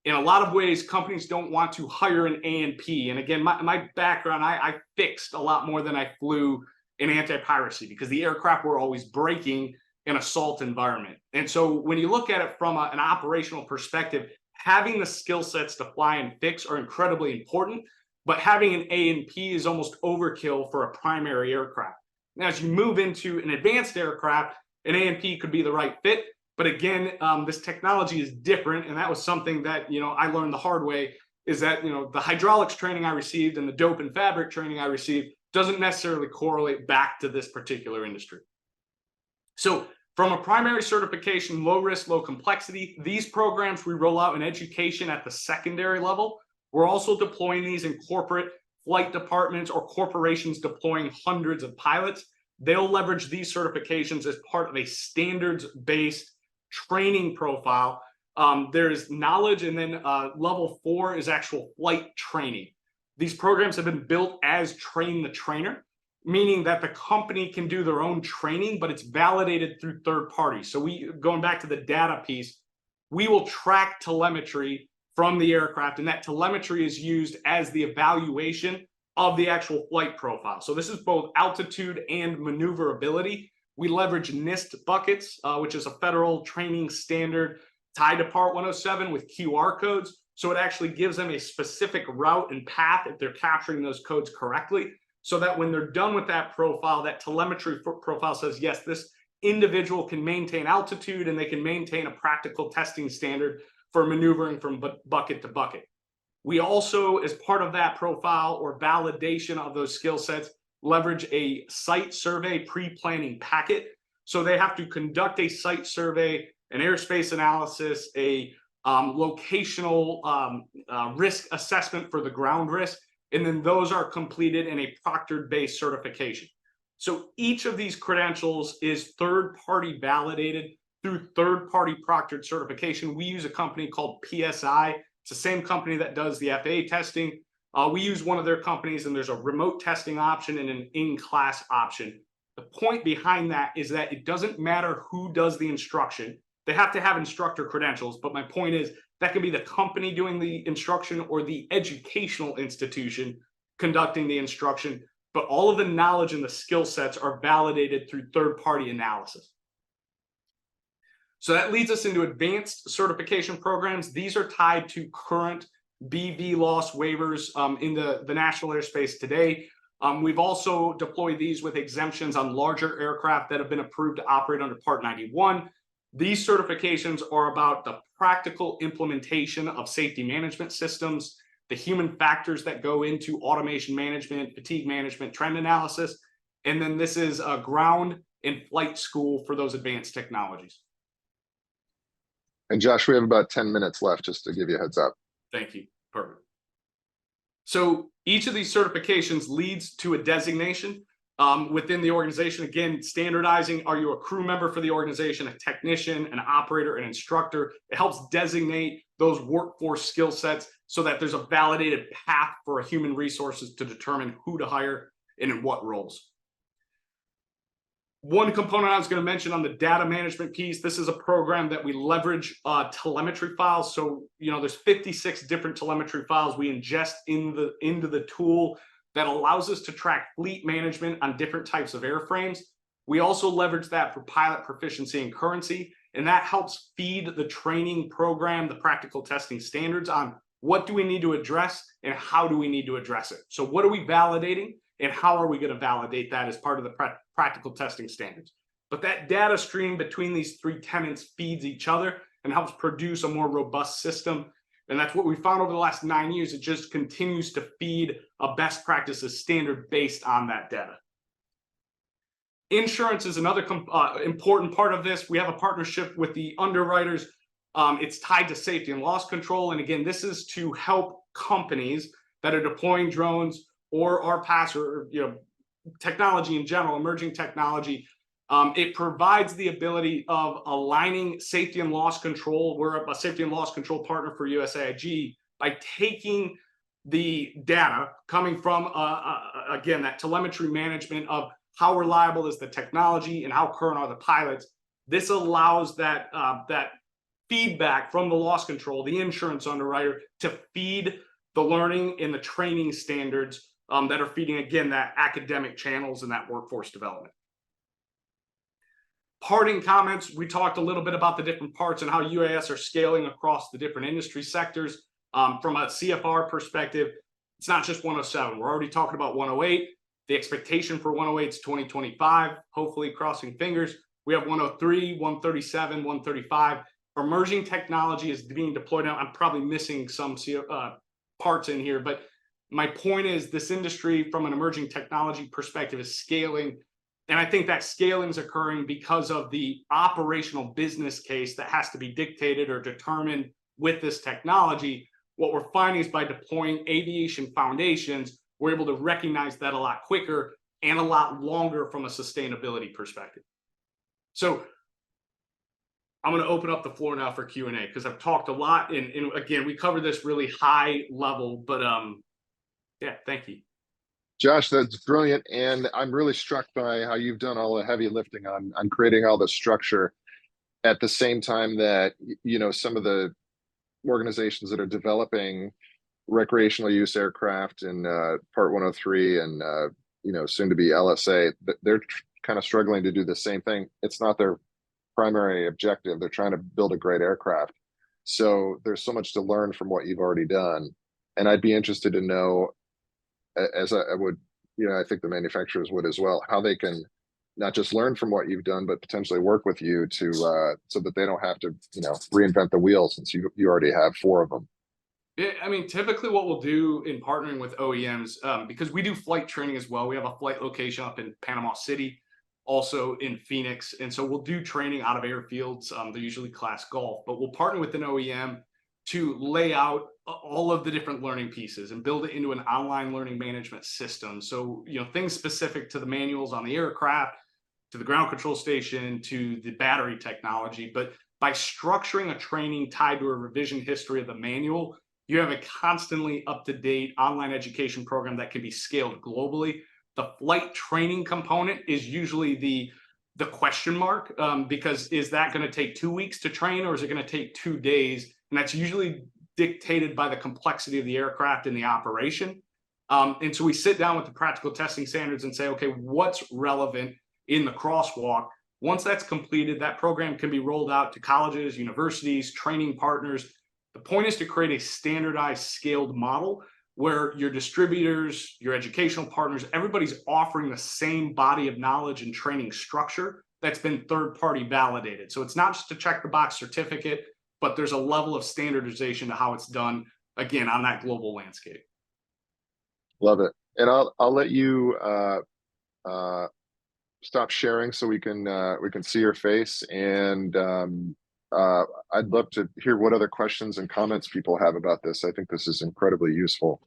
S10: In a lot of ways, companies don't want to hire an A&P. And again, my background, I fixed a lot more than I flew in anti-piracy because the aircraft were always breaking in assault environment. And so when you look at it from an operational perspective, having the skill sets to fly and fix are incredibly important, but having an A&P is almost overkill for a primary aircraft. Now, as you move into an advanced aircraft, an A&P could be the right fit. But again, this technology is different. And that was something that, I learned the hard way, is that, the hydraulics training I received and the dope and fabric training I received doesn't necessarily correlate back to this particular industry. So from a primary certification, low risk, low complexity, these programs we roll out in education at the secondary level. We're also deploying these in corporate flight departments or corporations deploying hundreds of pilots. They'll leverage these certifications as part of a standards-based training profile. There's knowledge, and then level 4 is actual flight training. These programs have been built as train the trainer, meaning that the company can do their own training, but it's validated through third parties. So going back to the data piece, we will track telemetry from the aircraft, and that telemetry is used as the evaluation of the actual flight profile. So this is both altitude and maneuverability. We leverage NIST buckets, which is a federal training standard tied to Part 107 with QR codes. So it actually gives them a specific route and path if they're capturing those codes correctly, so that when they're done with that profile, that telemetry profile says, yes, this individual can maintain altitude and they can maintain a practical testing standard for maneuvering from bucket to bucket. We also, as part of that profile or validation of those skill sets, leverage a site survey pre-planning packet. So they have to conduct a site survey, an airspace analysis, a locational risk assessment for the ground risk, and then those are completed in a proctored-based certification. So each of these credentials is third-party validated through third-party proctored certification. We use a company called PSI. It's the same company that does the FAA testing. We use one of their companies, and there's a remote testing option and an in-class option. The point behind that is that it doesn't matter who does the instruction. They have to have instructor credentials, but my point is that can be the company doing the instruction or the educational institution conducting the instruction, but all of the knowledge and the skill sets are validated through third-party analysis. So that leads us into advanced certification programs. These are tied to current BVLOS waivers in the national airspace today. We've also deployed these with exemptions on larger aircraft that have been approved to operate under Part 91. These certifications are about the practical implementation of safety management systems, the human factors that go into automation management, fatigue management, trend analysis. And then this is ground and flight school for those advanced technologies.
S1: And Josh, we have about 10 minutes left, just to give you a heads up.
S10: Thank you. Perfect. So each of these certifications leads to a designation within the organization. Again, standardizing, are you a crew member for the organization, a technician, an operator, an instructor? It helps designate those workforce skill sets so that there's a validated path for human resources to determine who to hire and in what roles. One component I was going to mention on the data management piece, this is a program that we leverage telemetry files. So, there's 56 different telemetry files we ingest into the tool that allows us to track fleet management on different types of airframes. We also leverage that for pilot proficiency and currency, and that helps feed the training program, the practical testing standards on what do we need to address and how do we need to address it. So what are we validating? And how are we going to validate that as part of the practical testing standards? But that data stream between these three tenants feeds each other and helps produce a more robust system. And that's what we found over the last 9 years. It just continues to feed a best practices standard based on that data. Insurance is another important part of this. We have a partnership with the underwriters. It's tied to safety and loss control. And again, this is to help companies that are deploying drones or RPAS or technology in general, emerging technology. It provides the ability of aligning safety and loss control. We're a safety and loss control partner for USAIG by taking the data coming from, again, that telemetry management of how reliable is the technology and how current are the pilots. This allows that feedback from the loss control, the insurance underwriter, to feed the learning and the training standards that are feeding, again, that academic channels and that workforce development. Parting comments, we talked a little bit about the different parts and how UAS are scaling across the different industry sectors. From a CFR perspective, it's not just 107. We're already talking about 108. The expectation for 108 is 2025, hopefully crossing fingers. We have 103, 137, 135. Emerging technology is being deployed now. I'm probably missing some parts in here, but my point is this industry from an emerging technology perspective is scaling. And I think that scaling is occurring because of the operational business case that has to be dictated or determined with this technology. What we're finding is by deploying aviation foundations, we're able to recognize that a lot quicker and a lot longer from a sustainability perspective. So I'm going to open up the floor now for Q&A because I've talked a lot. And again, we covered this really high level, but yeah, thank you.
S1: Josh, that's brilliant. And I'm really struck by how you've done all the heavy lifting on creating all the structure at the same time that, some of the organizations that are developing recreational use aircraft in Part 103 and, soon to be LSA, they're kind of struggling to do the same thing. It's not their primary objective. They're trying to build a great aircraft. So there's so much to learn from what you've already done. And I'd be interested to know, as I would, I think the manufacturers would as well, how they can not just learn from what you've done, but potentially work with you to so that they don't have to, reinvent the wheel, since you already have 4 of them.
S10: Yeah, I mean, typically what we'll do in partnering with OEMs, because we do flight training as well. We have a flight location up in Panama City, also in Phoenix. And so we'll do training out of airfields. They're usually class golf, but we'll partner with an OEM to lay out all of the different learning pieces and build it into an online learning management system. So, things specific to the manuals on the aircraft, to the ground control station, to the battery technology. But by structuring a training tied to a revision history of the manual, you have a constantly up-to-date online education program that can be scaled globally. The flight training component is usually the question mark, because is that going to take 2 weeks to train, or is it going to take 2 days? And that's usually dictated by the complexity of the aircraft and the operation. And so we sit down with the practical testing standards and say, okay, what's relevant in the crosswalk? Once that's completed, that program can be rolled out to colleges, universities, training partners. The point is to create a standardized, scaled model where your distributors, your educational partners, everybody's offering the same body of knowledge and training structure that's been third-party validated. So it's not just a check-the-box certificate, but there's a level of standardization to how it's done, again, on that global landscape.
S1: Love it. And I'll let you stop sharing so we can see your face, and I'd love to hear what other questions and comments people have about this. I think this is incredibly useful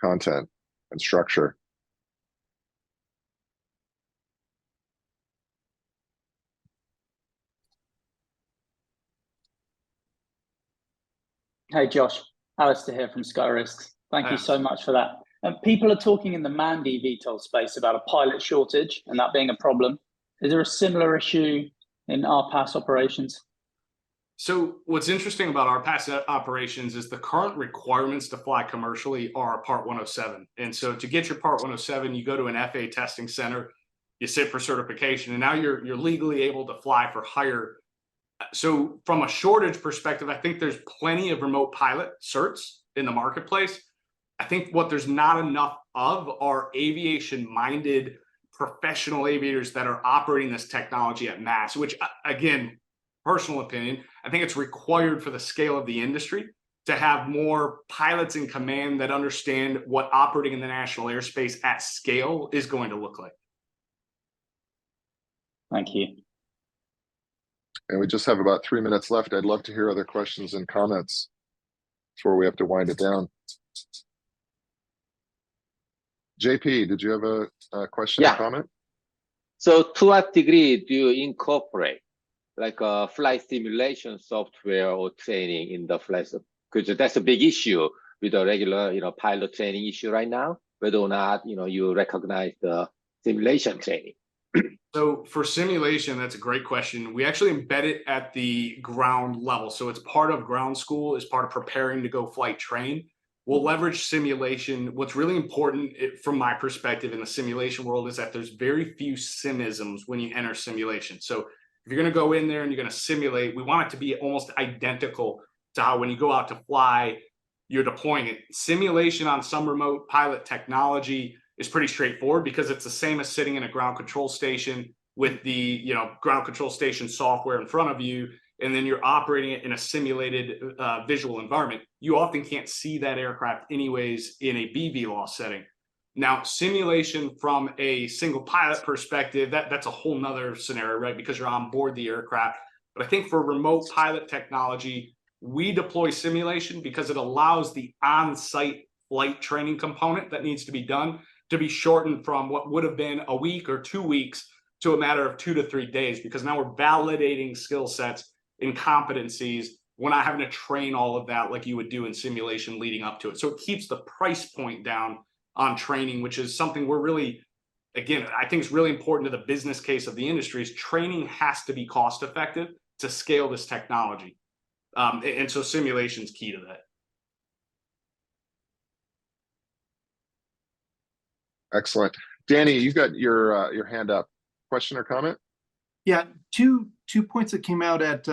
S1: content and structure.
S11: Hey Josh, Alistair here from SkyRisks. Thank you so much for that. People are talking in the manned eVTOL space about a pilot shortage and that being a problem. Is there a similar issue in RPAS operations?
S10: So what's interesting about RPAS operations is the current requirements to fly commercially are Part 107. And so to get your Part 107, you go to an FAA testing center, you sit for certification, and now you're legally able to fly for hire. So from a shortage perspective, I think there's plenty of remote pilot certs in the marketplace. I think what there's not enough of are aviation-minded professional aviators that are operating this technology at mass, which, again, personal opinion, I think it's required for the scale of the industry to have more pilots in command that understand what operating in the national airspace at scale is going to look like.
S11: Thank you.
S1: And we just have about 3 minutes left. I'd love to hear other questions and comments before we have to wind it down. JP, did you have a question or comment?
S12: So to what degree do you incorporate like a flight simulation software or training in the flight? Because that's a big issue with the regular, pilot training issue right now, whether or not, you recognize the simulation training.
S10: So for simulation, that's a great question. We actually embed it at the ground level. So it's part of ground school, is part of preparing to go flight train. We'll leverage simulation. What's really important from my perspective in the simulation world is that there's very few simisms when you enter simulation. So if you're going to go in there and you're going to simulate, we want it to be almost identical to how when you go out to fly, you're deploying it. Simulation on some remote pilot technology is pretty straightforward because it's the same as sitting in a ground control station with the ground control station software in front of you, and then you're operating it in a simulated visual environment. You often can't see that aircraft anyways in a BVLOS setting. Now, simulation from a single pilot perspective, that's a whole nother scenario, right? Because you're on board the aircraft. But I think for remote pilot technology, we deploy simulation because it allows the on-site flight training component that needs to be done to be shortened from what would have been a week or 2 weeks to a matter of 2 to 3 days, because now we're validating skill sets and competencies. We're not having to train all of that like you would do in simulation leading up to it. So it keeps the price point down on training, which is something we're really, again, I think it's really important to the business case of the industry. Is training has to be cost effective to scale this technology. And so simulation is key to that.
S1: Excellent. Danny, you got your hand up. Question or comment?
S7: Yeah, two points that came out at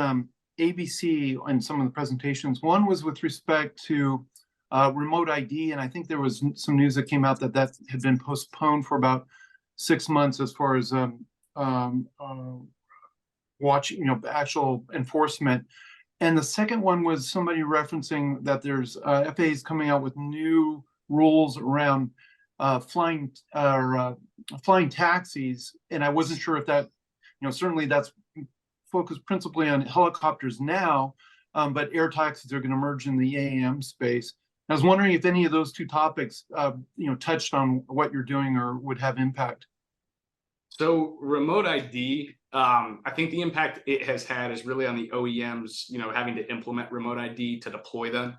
S7: ABC in some of the presentations. One was with respect to remote ID, and I think there was some news that came out that had been postponed for about 6 months as far as watching, actual enforcement. And the second one was somebody referencing that there's FAA's coming out with new rules around flying taxis, and I wasn't sure if that, certainly that's focused principally on helicopters now, but air taxis are going to merge in the AAM space. I was wondering if any of those two topics, touched on what you're doing or would have impact.
S10: So remote ID, I think the impact it has had is really on the OEMs, having to implement remote ID to deploy them.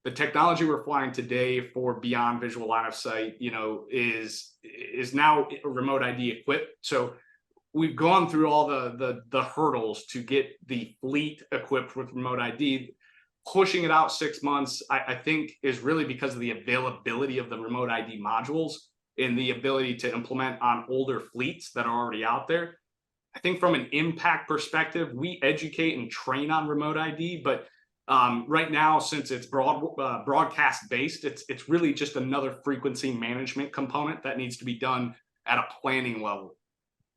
S10: The technology we're flying today for beyond visual line of sight, is now remote ID equipped. So we've gone through all the hurdles to get the fleet equipped with remote ID. Pushing it out 6 months, I think, is really because of the availability of the remote ID modules and the ability to implement on older fleets that are already out there. I think from an impact perspective, we educate and train on remote ID, but right now, since it's broadcast based, it's really just another frequency management component that needs to be done at a planning level.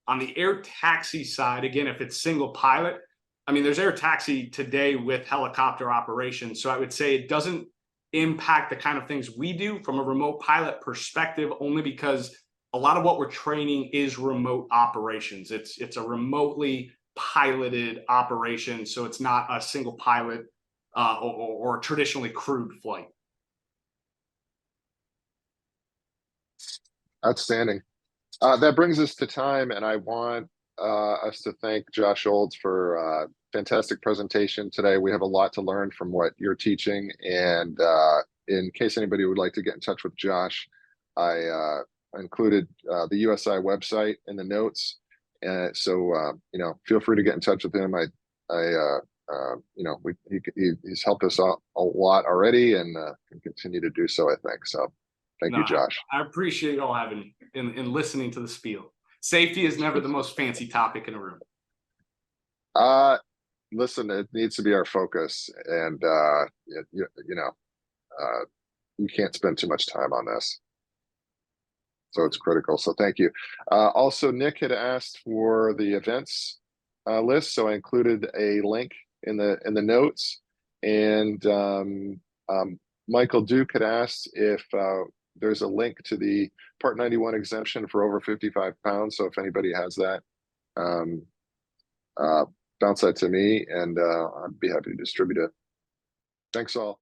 S10: On the air taxi side, again, if it's single pilot, I mean, there's air taxi today with helicopter operations. So I would say it doesn't impact the kind of things we do from a remote pilot perspective, only because a lot of what we're training is remote operations. It's a remotely piloted operation, so it's not a single pilot or traditionally crewed flight.
S1: Outstanding. That brings us to time, and I want us to thank Josh Olds for a fantastic presentation today. We have a lot to learn from what you're teaching, and in case anybody would like to get in touch with Josh, I included the USI website in the notes, and so feel free to get in touch with him. He's helped us out a lot already, and can continue to do so, I think. So thank you, Josh.
S10: I appreciate y'all having me and listening to the spiel. Safety is never the most fancy topic in a room.
S1: Listen, it needs to be our focus, and you can't spend too much time on this, so it's critical. So thank you. Also, Nick had asked for the events list, so I included a link in the notes, and Michael Duke had asked if there's a link to the Part 91 exemption for over 55 pounds. So if anybody has that, bounce that to me, and I'd be happy to distribute it. Thanks all.